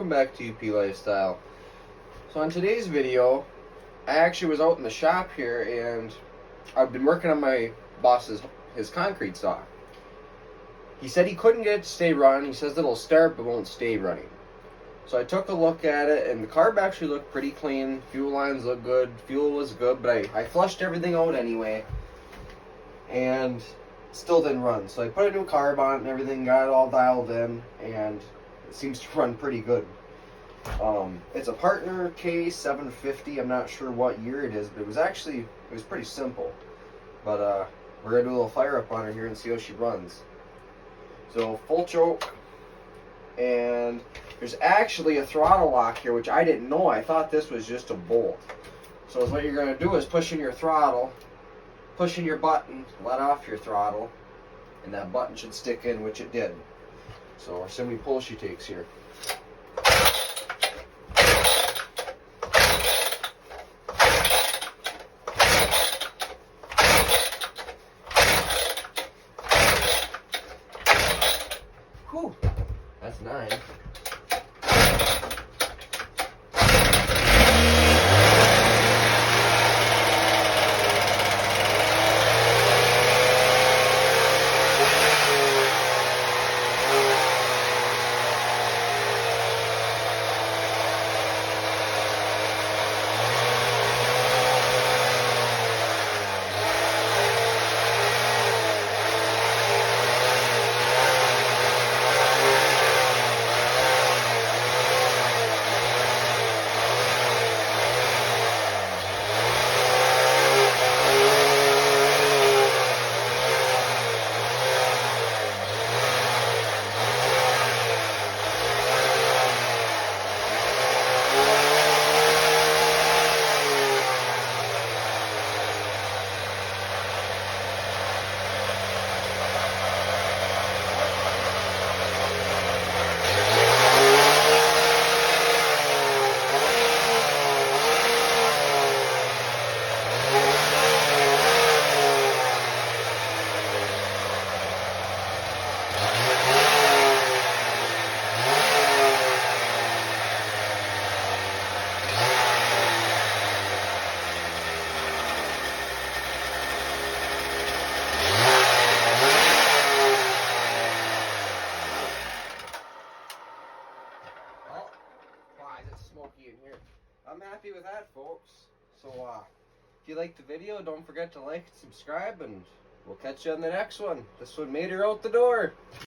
welcome back to UP Lifestyle. So on today's video, I actually was out in the shop here and I've been working on my boss's his concrete saw. He said he couldn't get it to stay running. He says it'll start but won't stay running. So I took a look at it and the carb actually looked pretty clean. Fuel lines look good. Fuel was good, but I flushed everything out anyway. And still didn't run. So I put a new carb on and everything, got it all dialed in, and it seems to run pretty good. It's a Partner K750. I'm not sure what year it is, but it was pretty simple. But we're gonna do a little fire up on her here and see how she runs. So full choke, and there's actually a throttle lock here, which I didn't know. I thought this was just a bolt. So what you're gonna do is push in your throttle, push in your button, let off your throttle, and that button should stick in, which it did. So we'll see how many pulls she takes here. Whew, that's 9. Smoky in here. I'm happy with that, folks. So if you liked the video, don't forget to like and subscribe, and we'll catch you on the next one. This one made her out the door.